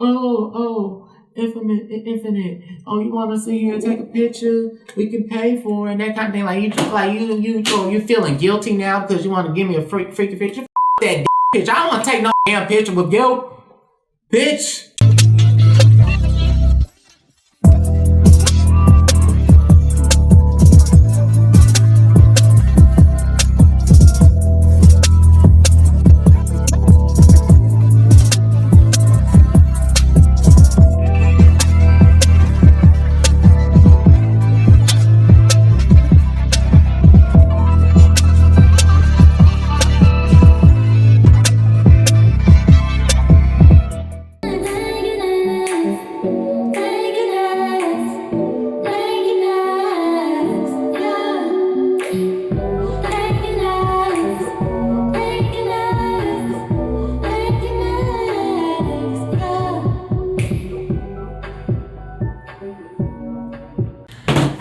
Infinite. Oh, you want to sit here and take a picture? We can pay for it and that kind of thing. You feeling guilty now because you want to give me a freaky picture? That bitch. I don't want to take no damn picture with you, bitch.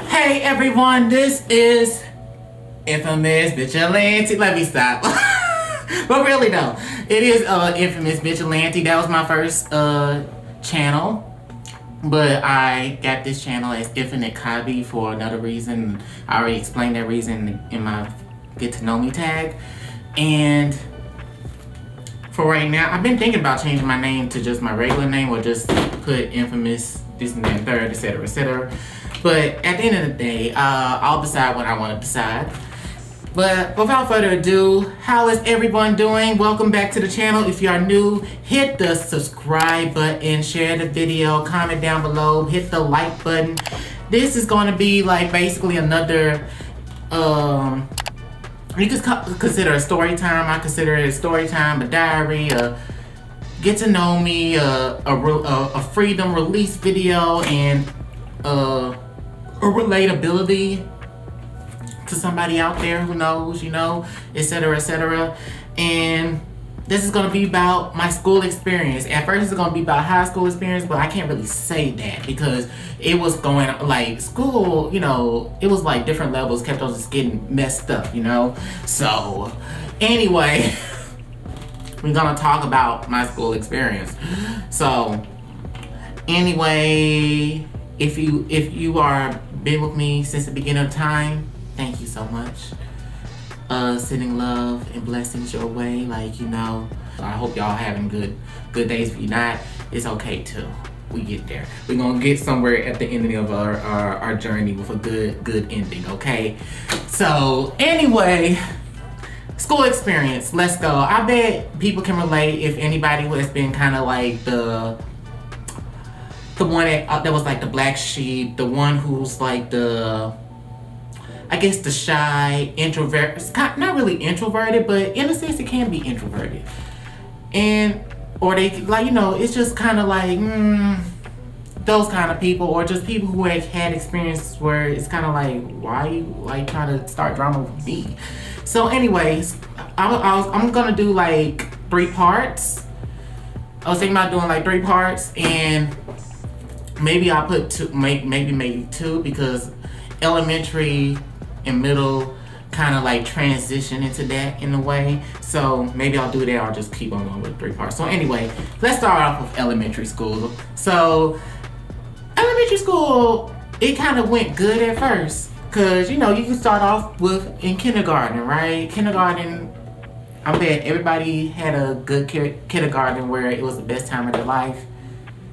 Hey everyone, this is Infamous Vigilante. Let me stop. But really though, it is Infamous Vigilante. That was my first channel. But I got this channel as InfiniteKAbi for another reason. I already explained that reason in my Get to Know Me tag. And for right now, I've been thinking about changing my name to just my regular name or just put Infamous, this and that, third, etc., etc. But at the end of the day, I'll decide what I want to decide. But without further ado, how is everyone doing? Welcome back to the channel. If you are new, hit the subscribe button, share the video, comment down below, hit the like button. This is going to be like basically another, you could consider a story time. I consider it a story time, a diary, a get to know me, a freedom release video, and a relatability to somebody out there who knows, you know, etc., etc. And this is gonna be about my school experience. At first, it's gonna be about high school experience, but I can't really say that because it was going like school, you know, it was like different levels kept on just getting messed up, you know. So anyway, we're gonna talk about my school experience. So anyway, if you are been with me since the beginning of time, thank you so much. Sending love and blessings your way, like, you know. I hope y'all having good days. If you're not, it's okay too. We get there. We're gonna get somewhere at the ending of our journey with a good ending, okay? So anyway, school experience, let's go. I bet people can relate if anybody who has been kind of like the one that was like the black sheep, the one who's like the, I guess, the shy, introvert. It's not really introverted, but in a sense it can be introverted. And, or they, like, you know, it's just kind of like, those kind of people, or just people who have had experience where it's kind of like, why you like trying to start drama with me? So anyways, I'm gonna do like 3 parts. I was thinking about doing like 3 parts, and maybe I'll put 2, maybe 2, because elementary and middle kind of like transition into that in a way. So maybe I'll do that, or I'll just keep on going with 3 parts. So anyway, let's start off with elementary school. So elementary school, it kind of went good at first, because, you know, you can start off with in kindergarten, right? Kindergarten, I bet everybody had a good kindergarten where it was the best time of their life.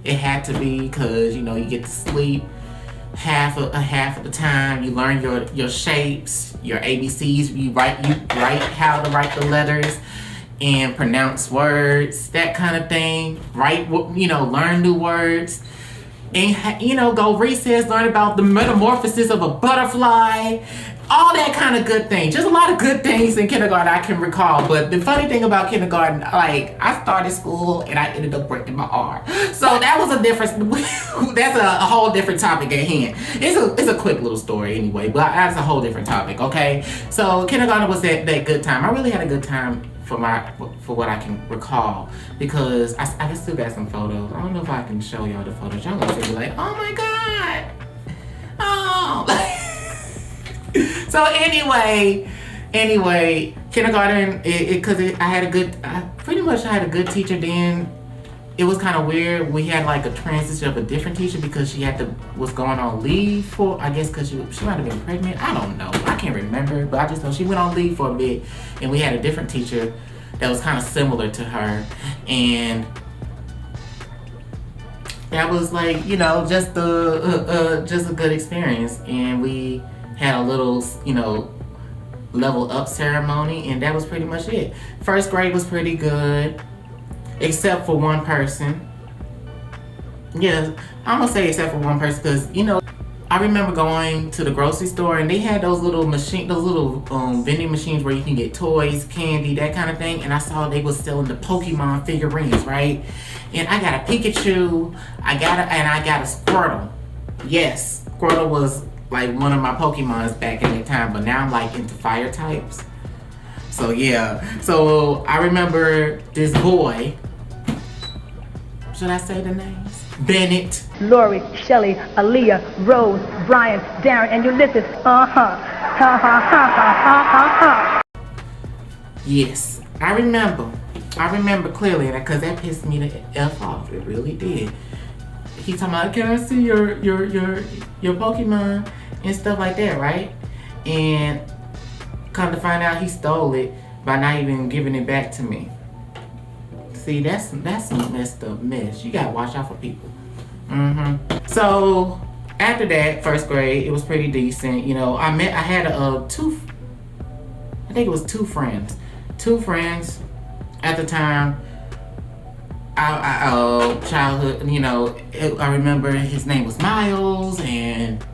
It had to be, because, you know, you get to sleep half of the time. You learn your shapes, your ABCs. You write how to write the letters and pronounce words, that kind of thing. You know, learn new words. And, you know, go recess, learn about the metamorphosis of a butterfly, all that kind of good thing. Just a lot of good things in kindergarten I can recall. But the funny thing about kindergarten, like, I started school and I ended up breaking my arm. So that was a different, that's a whole different topic at hand. It's a quick little story anyway, but that's a whole different topic, okay? So kindergarten was that good time. I really had a good time for what I can recall, because I still got some photos. I don't know if I can show y'all the photos. Y'all gonna be like, oh my god, oh. So anyway, kindergarten, I pretty much had a good teacher then. it was kind of weird. We had like a transition of a different teacher because she was going on leave for, I guess because she might have been pregnant. I don't know. I can't remember, but I just know she went on leave for a bit, and we had a different teacher that was kind of similar to her, and that was like, you know, just a good experience. And we had a little, you know, level up ceremony, and that was pretty much it. First grade was pretty good, except for one person. Yeah, I'm gonna say except for one person because, you know, I remember going to the grocery store and they had those little vending machines where you can get toys, candy, that kind of thing. And I saw they was selling the Pokemon figurines, right? And I got a Pikachu, I got a Squirtle. Yes, Squirtle was like one of my Pokemons back in that time, but now I'm like into fire types. So yeah, so I remember this boy. Should I say the names? Bennett, Lori, Shelly, Aaliyah, Rose, Brian, Darren, and Ulysses. Yes, I remember clearly because that pissed me the F off. It really did. He talking about, can I see your Pokemon and stuff like that, right? And come to find out he stole it by not even giving it back to me. See, that's some messed up mess. You gotta watch out for people. So after that, first grade, it was pretty decent. You know, I had two friends. Two friends at the time. Childhood, you know, I remember his name was Miles, and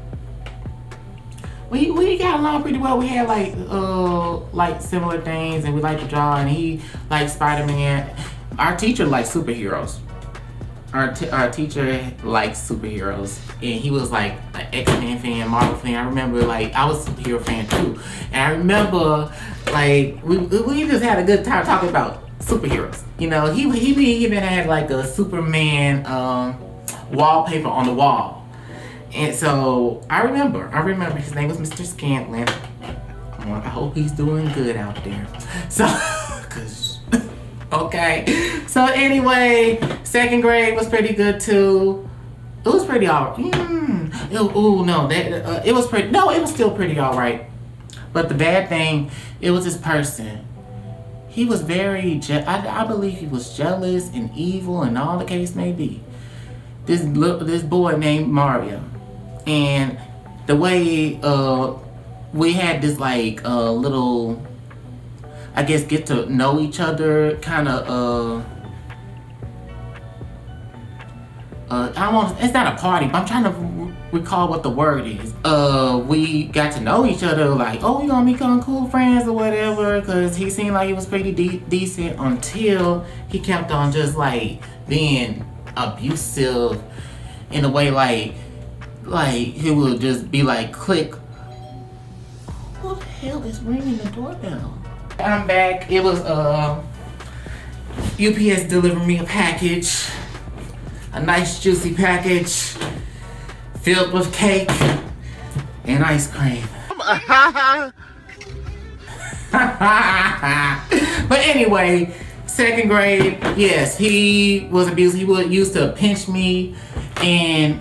we got along pretty well. We had like similar things, and we liked to draw, and he liked Spider-Man. Our teacher liked superheroes. Our teacher liked superheroes, and he was like an X-Men fan, Marvel fan. I remember like I was a superhero fan too, and I remember like we just had a good time talking about superheroes. You know, he even had like a Superman wallpaper on the wall, and so I remember his name was Mr. Scantlin. I hope he's doing good out there. So, okay. So anyway, second grade was pretty good too. It was pretty alright. It was still pretty alright. But the bad thing, it was this person. He was very, I believe he was jealous and evil and all the case may be. This boy named Mario. And the way we had this like little, I guess, get to know each other kind of it's not a party, but I'm trying to recall what the word is. We got to know each other like, oh, we gonna become cool friends or whatever, because he seemed like he was pretty decent until he kept on just like being abusive in a way like he would just be like, click. Who the hell is ringing the doorbell? I'm back. It was UPS delivered me a package. A nice juicy package filled with cake and ice cream. But anyway, second grade, yes, he was abused. He used to pinch me, and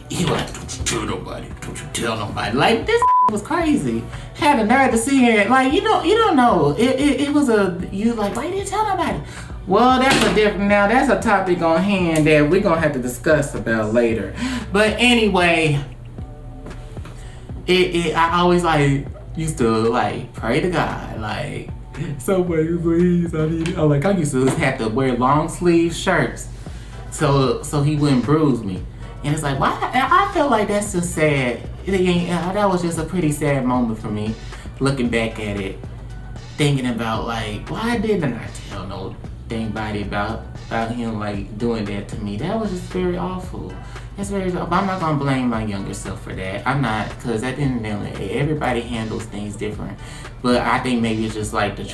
he was like, don't you tell nobody, don't you tell nobody. Like, this was crazy. Had the nerve to see it. Like, you don't know. It was you like, why didn't you tell nobody? Well, that's a topic on hand that we're gonna have to discuss about later. But anyway, I always like used to like pray to God, like, somebody please, I used to have to wear long sleeve shirts so he wouldn't bruise me. And it's like, why? I felt like that's just sad. That was just a pretty sad moment for me, looking back at it, thinking about like, why didn't I tell anybody about him like doing that to me? That was just very awful. That's very. I'm not gonna blame my younger self for that. I'm not, because at the end of the day, everybody handles things different. But I think maybe it's just like the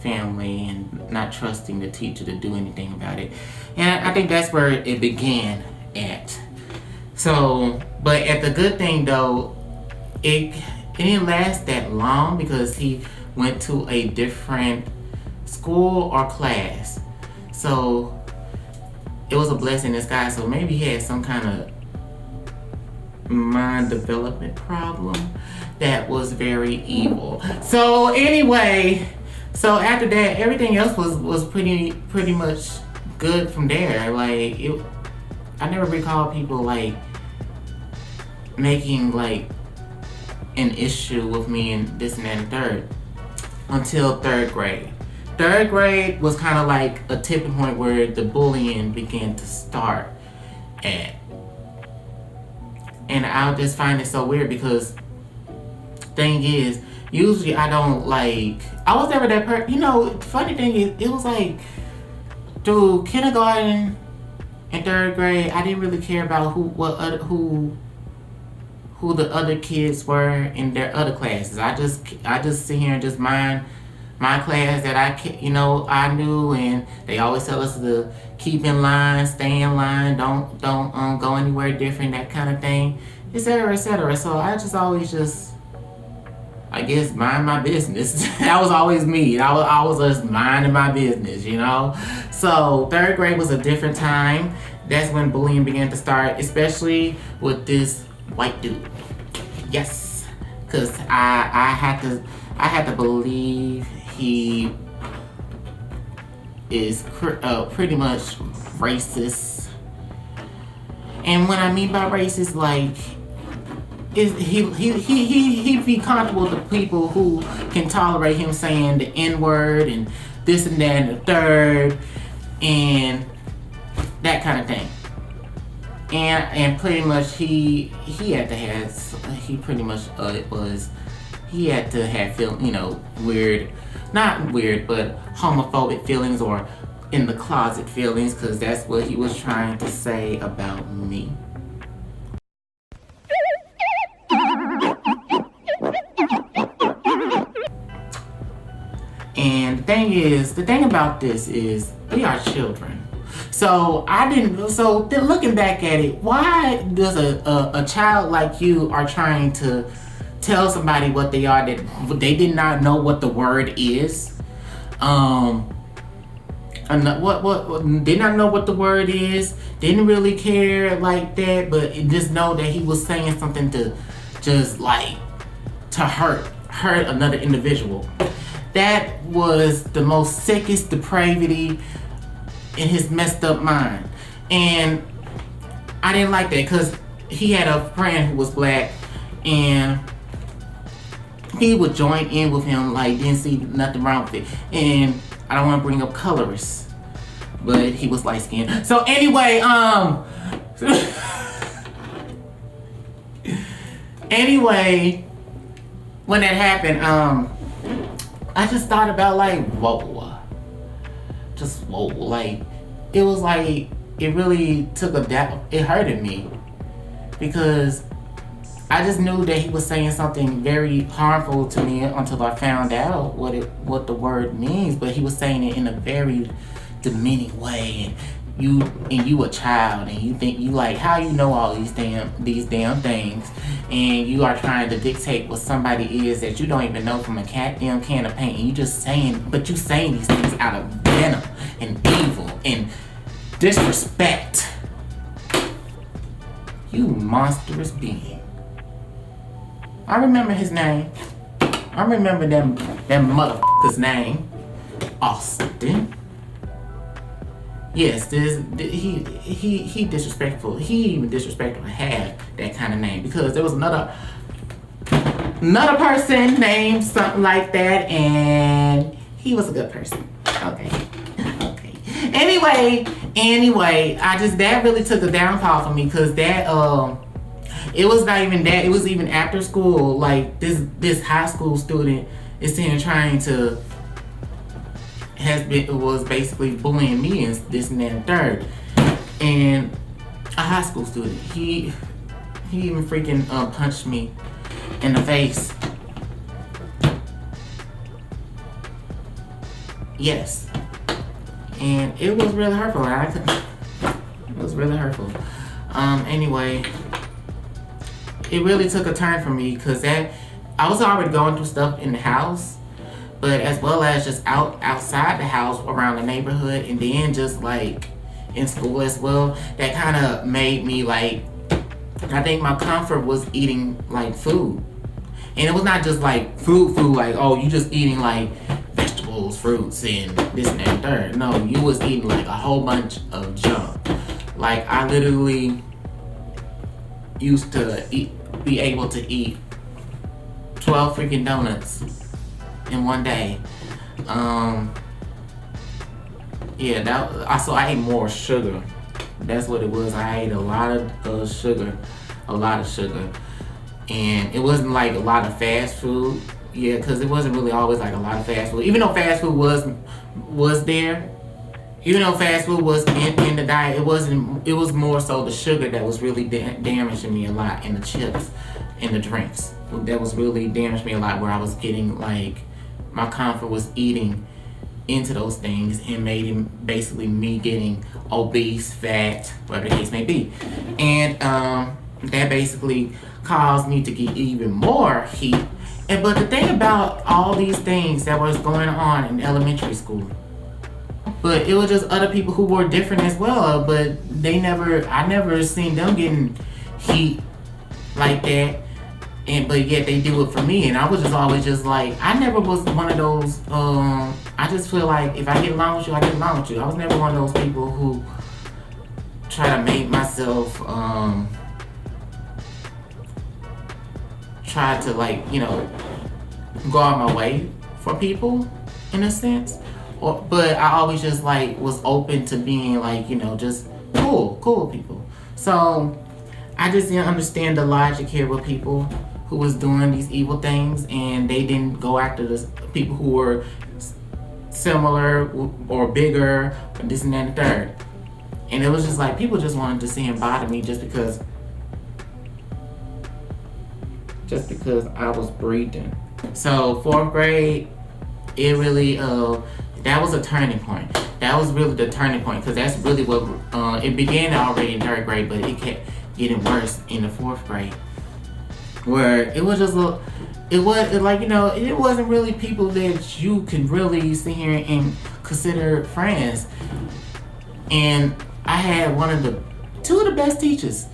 family and not trusting the teacher to do anything about it. And I think that's where it began at. So, but at the good thing though, it didn't last that long because he went to a different school or class. So it was a blessing in disguise. So maybe he had some kind of mind development problem that was very evil. So anyway, so after that, everything else was pretty much good from there. Like I never recall people like making like an issue with me and this and that and third until third grade. Third grade was kind of like a tipping point where the bullying began to start at. And I just find it so weird because thing is, usually I don't like, I was never that person, you know, the funny thing is, it was like, through kindergarten and third grade, I didn't really care about who the other kids were in their other classes. I just sit here and just mind my class that I knew, and they always tell us to keep in line, stay in line, don't go anywhere different, that kind of thing, etc., etc. So I just always I guess mind my business. That was always me. I was just minding my business, you know. So third grade was a different time. That's when bullying began to start, especially with this white dude. Yes, because I had to believe he is pretty much racist. And what I mean by racist, like, he be comfortable with people who can tolerate him saying the N-word and this and that and the third and that kind of thing. And pretty much he had to have, he pretty much he had to have weird, not weird, but homophobic feelings or in the closet feelings, because that's what he was trying to say about me. And the thing about this is, we are children. So looking back at it, why does a child like you are trying to tell somebody what they are that they did not know what the word is? What did not know what the word is, didn't really care like that, but just know that he was saying something to just like to hurt another individual. That was the most sickest depravity in his messed up mind. And I didn't like that because he had a friend who was black and he would join in with him, like didn't see nothing wrong with it. And I don't want to bring up colorists, but he was light skinned. So anyway, when that happened, I just thought about like, whoa, like it was like it really took it hurted me because I just knew that he was saying something very harmful to me until I found out what the word means. But he was saying it in a very demeaning way, and you a child, and you think you like how you know all these damn things, and you are trying to dictate what somebody is that you don't even know from a damn can of paint, and you saying these things out of venom and evil and disrespect. You monstrous being. I remember his name. I remember that motherfucker's name. Austin. Yes, he disrespectful. He even disrespectful to have that kind of name, because there was another person named something like that, and he was a good person. Okay. Anyway, that really took a downfall for me, because that it was not even that. It was even after school. Like this high school student is sitting trying to was basically bullying me and this and that and third. And a high school student, he even freaking punched me in the face. Yes. And it was really hurtful. It was really hurtful. Anyway, it really took a turn for me, because I was already going through stuff in the house, but as well as just outside the house, around the neighborhood, and then just like in school as well, that kind of made me like, I think my comfort was eating like food. And it was not just like food, like, oh, you just eating like vegetables, fruits, and this and that and third. No, you was eating like a whole bunch of junk. Like, I literally used to be able to eat 12 freaking donuts in one day. So I ate more sugar. That's what it was. I ate a lot of sugar. And it wasn't like a lot of fast food. Yeah, because it wasn't really always like a lot of fast food. Even though fast food was there, even though fast food was in the diet, it was more so the sugar that was really damaging me a lot, and the chips and the drinks. That was really damaged me a lot, where I was getting like, my comfort was eating into those things, and made him basically me getting obese, fat, whatever the case may be. And that basically caused me to get even more heat. But the thing about all these things that was going on in elementary school, but it was just other people who were different as well, but I never seen them getting heat like that. But yet they do it for me, and I was just always just like, I never was one of those, I just feel like if I get along with you, I get along with you. I was never one of those people who try to make myself, try to like, go out my way for people, in a sense. But I always just like was open to being like, just cool people. So I just didn't understand the logic here with people who was doing these evil things, and they didn't go after the people who were similar or bigger, or this and that and third. And it was just like, people just wanted to see him bother me just because I was breathing. So 4th grade, it really, that was a turning point. That was really the turning point, because that's really what, it began already in 3rd grade, but it kept getting worse in the 4th grade. Where it was just it wasn't really people that you can really sit here and consider friends. And I had two of the best teachers.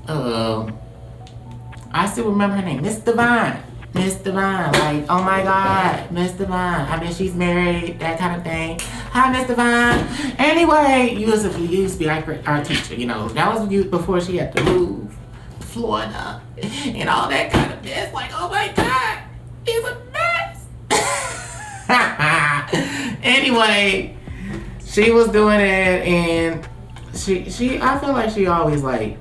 I still remember her name, Miss Divine. Like, oh my God, Miss Divine. I mean, she's married, that kind of thing. Hi, Miss Divine. Anyway, you used to be our teacher, That was before she had to move to Florida and all that kind of mess. Like, oh my God, it's a mess. Anyway, she was doing it, and I feel like she always like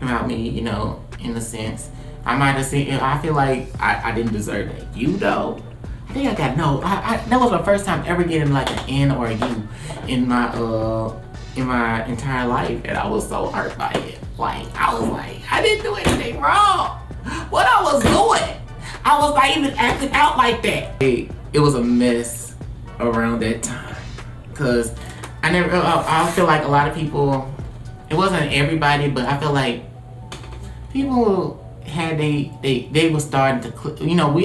about me, in a sense. I might have seen, I feel like I didn't deserve that. You though, I think I got no. That was my first time ever getting like an N or a U in my entire life, and I was so hurt by it. Like, I was like, I didn't do anything wrong. What I was doing? I was not even acting out like that. It was a mess around that time, cause I feel like a lot of people. It wasn't everybody, but I feel like people had they were starting to,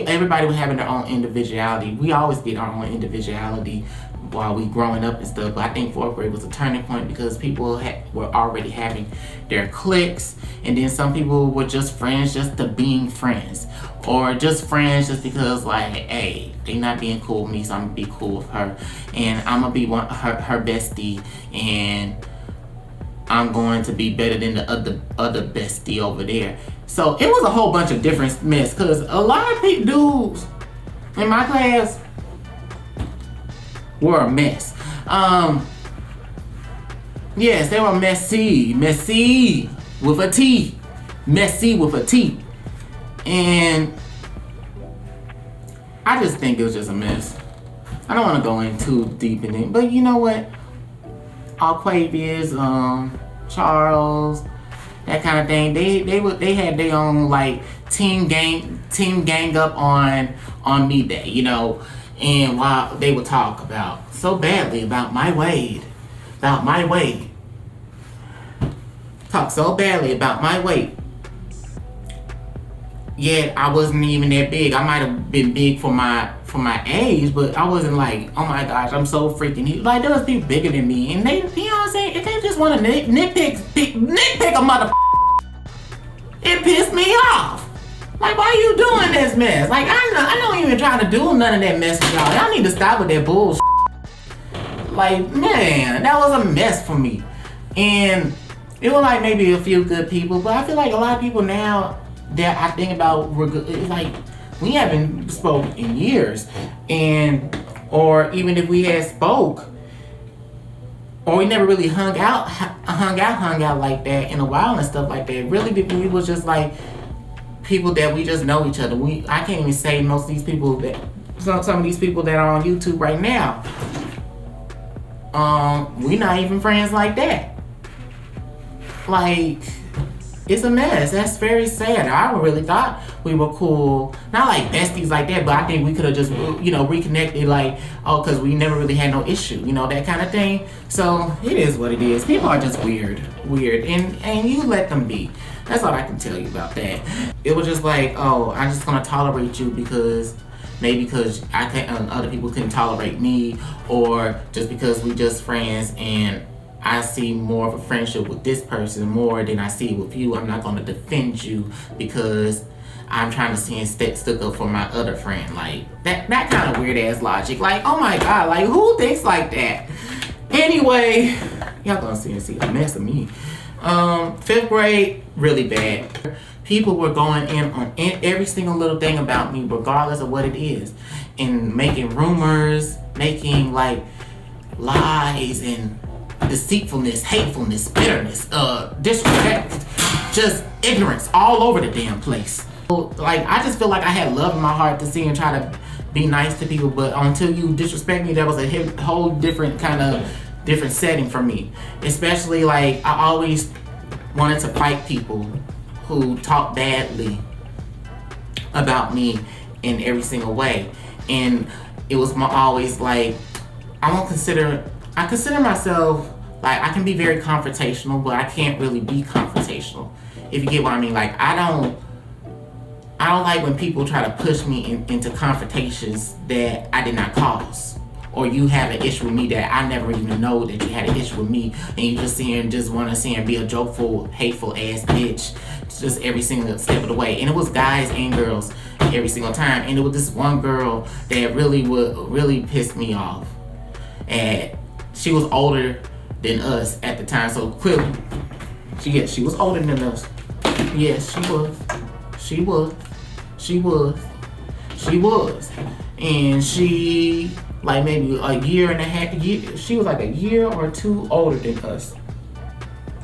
everybody was having their own individuality. We always did our own individuality while we growing up and stuff, but I think 4th grade was a turning point, because people were already having their cliques, and then some people were just friends just to being friends, or just friends just because like, hey, they not being cool with me, so I'm gonna be cool with her, and I'm gonna be her bestie, and I'm going to be better than the other bestie over there. So it was a whole bunch of different mess, because a lot of dudes in my class were a mess. Yes, they were messy with a T, and I just think it was just a mess. I don't want to go in too deep in it, but you know what? Aquavius, Charles, that kind of thing. They had their own like team gang up on me day, and while they would talk about so badly about my weight, talk so badly about my weight. Yet I wasn't even that big. I might have been big for my I wasn't like, oh my gosh, I'm so freaking huge. Like, there was people bigger than me, and they, you know what I'm saying? If they want to nitpick a mother. It pissed me off. Like, why you doing this mess? Like, I don't even try to do none of that mess with y'all. Y'all need to stop with that bullshit. Like, man, that was a mess for me. And it was like maybe a few good people, but I feel like a lot of people now that I think about were good. It's like we haven't spoke in years, or even if we had spoke, or we never really hung out like that in a while and stuff like that. Really, we was just like people that we just know each other. I can't even say most of these people that some of these people that are on YouTube right now. We not even friends like that. Like, it's a mess. That's very sad. I really thought we were cool. Not like besties like that, but I think we could have just, reconnected, like, because we never really had no issue, that kind of thing. So, it is what it is. People are just weird. And you let them be. That's all I can tell you about that. It was just like, I'm just going to tolerate you because I can't, other people couldn't tolerate me, or just because we just friends and I see more of a friendship with this person more than I see with you. I'm not going to defend you because I'm trying to stand stuck up for my other friend. Like, that kind of weird ass logic. Like, oh my God, like, who thinks like that? Anyway, y'all gonna see a mess of me. 5th grade, really bad. People were going in on every single little thing about me, regardless of what it is, and making rumors, making like lies and deceitfulness, hatefulness, bitterness, disrespect, just ignorance all over the damn place. Like, I just feel like I had love in my heart to see and try to be nice to people, but until you disrespect me, that was a whole different setting for me. Especially, like, I always wanted to fight people who talk badly about me in every single way. And it was always like, I consider myself, like, I can be very confrontational, but I can't really be confrontational, if you get what I mean. Like, I don't like when people try to push me into confrontations that I did not cause, or you have an issue with me that I never even know that you had an issue with me, and you just sit here and just want to sit here and be a jokeful, hateful ass bitch just every single step of the way. And it was guys and girls every single time. And it was this one girl that really pissed me off. And she was older than us at the time, so clearly, she was older than us. Yes, she was. And she, like, maybe a year and a half, she was like a year or two older than us.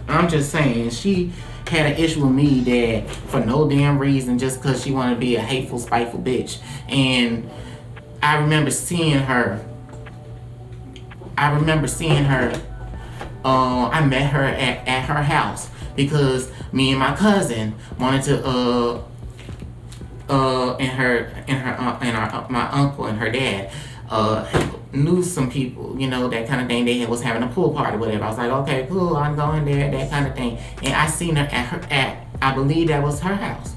I'm just saying, she had an issue with me that for no damn reason, just because she wanted to be a hateful, spiteful bitch. And I remember seeing her. I met her at her house because me and my cousin wanted to my uncle and her dad knew some people, that kind of thing. They was having a pool party, whatever. I was like, okay, cool, I'm going there, that kind of thing. And I seen her at I believe that was her house.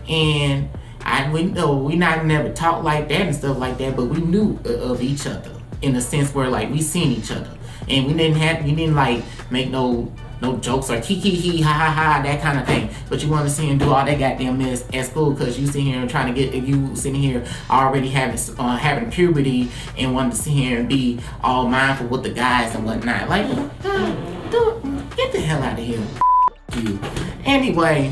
And we never talked like that and stuff like that, but we knew of each other in a sense where, like, we seen each other, and we didn't like make no jokes or hee ha ha ha, that kind of thing. But you want to see him do all that goddamn mess at school because you sitting here and trying to you sitting here already having puberty and wanting to sit here and be all mindful with the guys and whatnot. Like, dude, get the hell out of here. You. Anyway,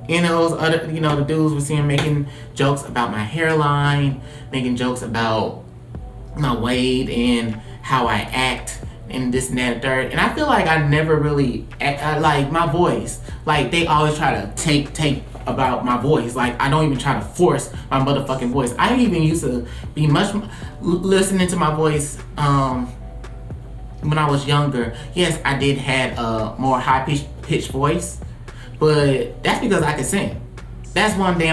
those other, the dudes were seeing making jokes about my hairline, making jokes about my weight and how I act and this and that and third. And I feel like I never really like my voice. Like, they always try to take about my voice. Like, I don't even try to force my motherfucking voice. I even used to be much listening to my voice when I was younger. Yes, I did have a more high pitched voice, but that's because I could sing. That's one of the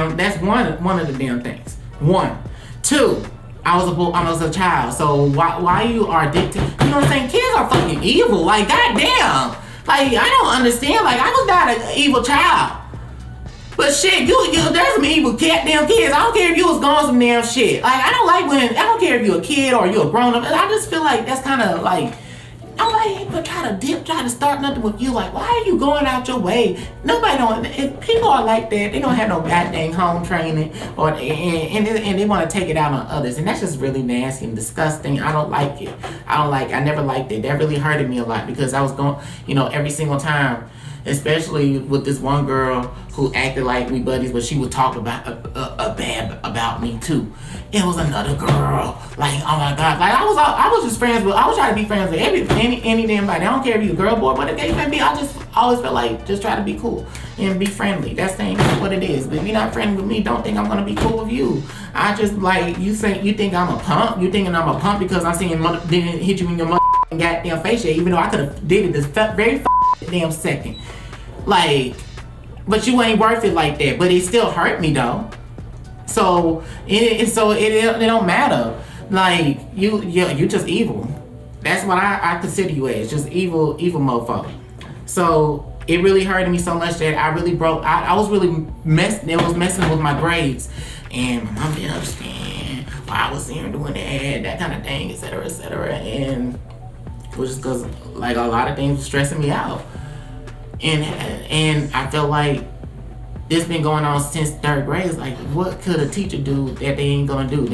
damn things. 1, 2. I was a child, so why you are addicted? You know what I'm saying? Kids are fucking evil. Like, goddamn. Like, I don't understand. Like, I was not an evil child. But shit, there's some evil goddamn kids. I don't care if you was going some damn shit. Like, I don't care if you're a kid or you're a grown up. I just feel like that's kind of like, I'm like, but try to start nothing with you. Like, why are you going out your way? Nobody don't. If people are like that, they don't have no goddamn home training, and they want to take it out on others, and that's just really nasty and disgusting. I don't like it. I never liked it. That really hurted me a lot because I was going, every single time. Especially with this one girl who acted like we buddies, but she would talk about bad about me too. It was another girl, like, oh my god, like I was just friends with. I was trying to be friends with any damn body. I don't care if you a girl, boy, but if they can be, I just always felt like just try to be cool and be friendly. That's what it is. But if you're not friendly with me, don't think I'm gonna be cool with you. I just like you think I'm a punk. You thinking I'm a punk because I'm saying didn't hit you in your goddamn face yet, even though I could have did it this very damn second. Like, but you ain't worth it like that. But it still hurt me though. So it don't matter. Like you just evil. That's what I consider you as, just evil mofo. So it really hurted me so much that I really broke. I was really messing with my grades, and my mom didn't understand why I was here doing that kind of thing, etc., and it was just because like a lot of things were stressing me out. And I felt like this been going on since third grade. It's like, what could a teacher do that they ain't gonna do?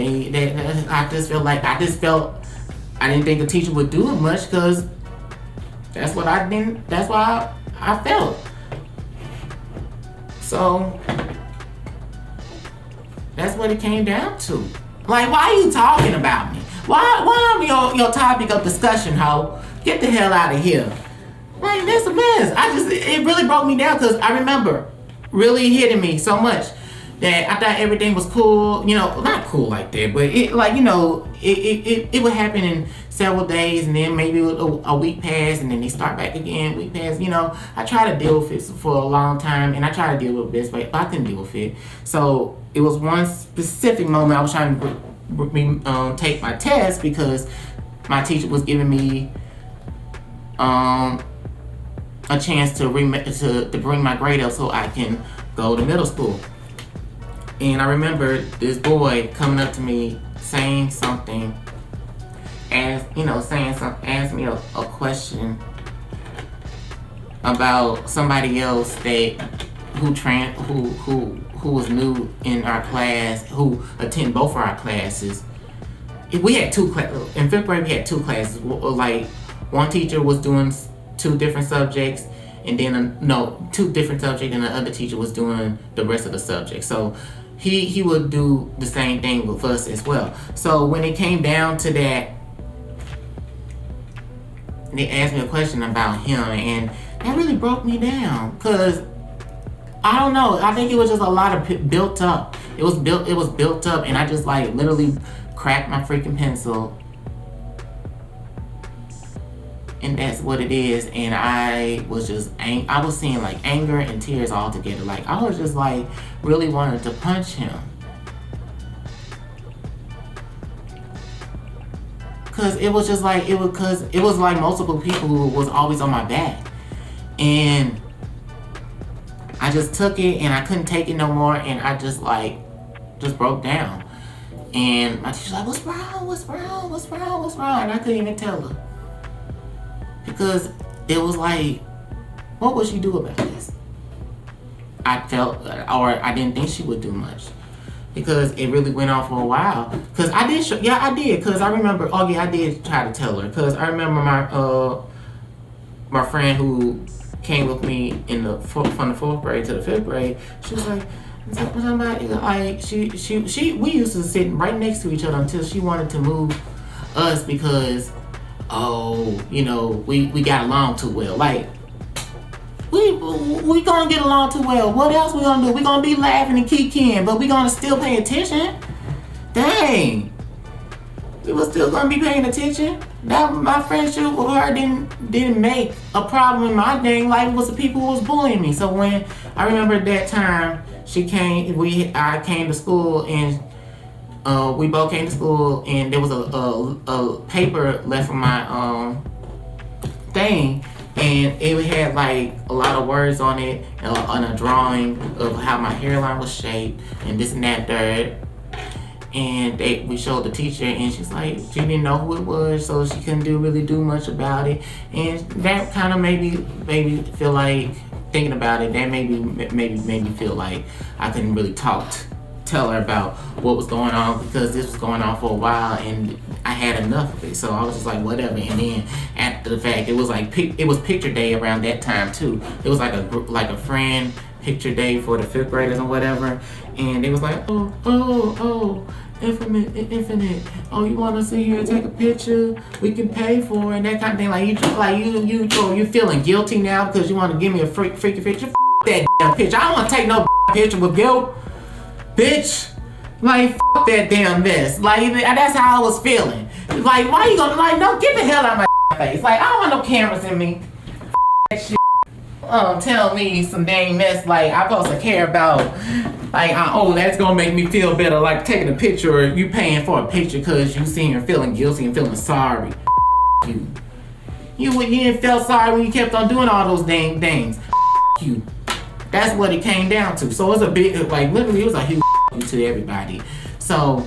I just felt I didn't think a teacher would do it much because that's why I felt. So that's what it came down to. Like, why are you talking about me? Why am your topic of discussion, ho? Get the hell out of here. Like, that's a mess. It really broke me down because I remember really hitting me so much that I thought everything was cool. Not cool like that, but it would happen in several days, and then maybe a week pass, and then they start back again. Week pass. I tried to deal with it for a long time, and I tried to deal with this, but I couldn't deal with it. So it was one specific moment I was trying to take my test because my teacher was giving me a chance to bring my grade up so I can go to middle school. And I remember this boy coming up to me saying something, asked me a question about somebody else who was new in our class, who attended both of our classes. We had two classes. In fifth grade, we had two classes. Like, one teacher was doing two different subjects, and then two different subjects, and the other teacher was doing the rest of the subjects. So he would do the same thing with us as well. So when it came down to that, they asked me a question about him, and that really broke me down because I don't know. I think it was just a lot of built up. It was built up, and I just like literally cracked my freaking pencil. And that's what it is. And I was just, I was seeing like anger and tears all together. Like, I was just like really wanted to punch him. Cause it was just like, it was like multiple people who was always on my back. And I just took it and I couldn't take it no more. And I just broke down. And my teacher's like, what's wrong? And I couldn't even tell her. Because it was like, what would she do about this? I felt, or I didn't think she would do much. Because it really went on for a while. Because I did. Because I remember, I did try to tell her. Because I remember my friend who came with me from the 4th grade to the 5th grade, she was like, somebody, like, we used to sit right next to each other until she wanted to move us because, we got along too well. Like, we gonna get along too well. What else we gonna do? We gonna be laughing and kicking, but we gonna still pay attention. Dang, we was still gonna be paying attention. That my friendship with her didn't make a problem in my dang life. It was the people who was bullying me. So when I remember that time I came to school and. We both came to school and there was a paper left from my thing, and and it had like a lot of words on it, on a drawing of how my hairline was shaped and this and that third. And we showed the teacher, and she's like, she didn't know who it was, so she couldn't really do much about it. And that kind of made me feel like, thinking about it, that made me feel like I couldn't really tell her about what was going on, because this was going on for a while and I had enough of it. So I was just like, whatever. And then after the fact, it was like it was picture day around that time too. It was like a friend picture day for the 5th graders or whatever. And it was like, oh, infinite. Oh, you want to sit here and take a picture? We can pay for it, and that kind of thing. Like you feeling guilty now because you want to give me a freaky picture? F that damn picture. I don't want to take no picture with guilt, bitch. Like f that damn mess. Like that's how I was feeling. Like why you gonna no, get the hell out of my face. Like I don't want no cameras in me. That shit. Tell me some dang mess like I'm supposed to care about. Like, that's gonna make me feel better, like taking a picture or you paying for a picture because you seen her feeling guilty and feeling sorry. You didn't feel sorry when you kept on doing all those dang things. You. That's what it came down to. So it was a big, like literally, it was a huge to everybody. So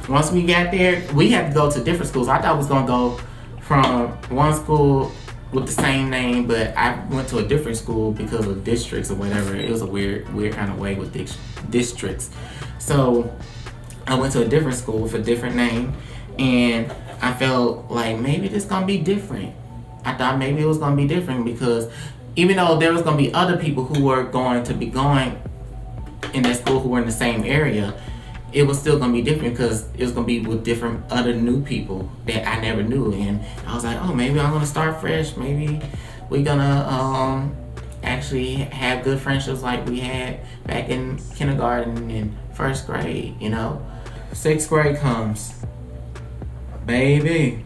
once we got there, we had to go to different schools. I thought I was gonna go from one school with the same name, but I went to a different school because of districts or whatever. It was a weird kind of way with districts. So I went to a different school with a different name, and I felt like maybe this gonna be different. I thought maybe it was gonna be different because even though there was gonna be other people who were going to be going in that school who were in the same area, it was still gonna be different because it was gonna be with different other new people that I never knew. And I was like, oh, maybe I'm gonna start fresh. Maybe we're gonna actually have good friendships like we had back in kindergarten and 1st grade, you know. 6th grade comes. Baby,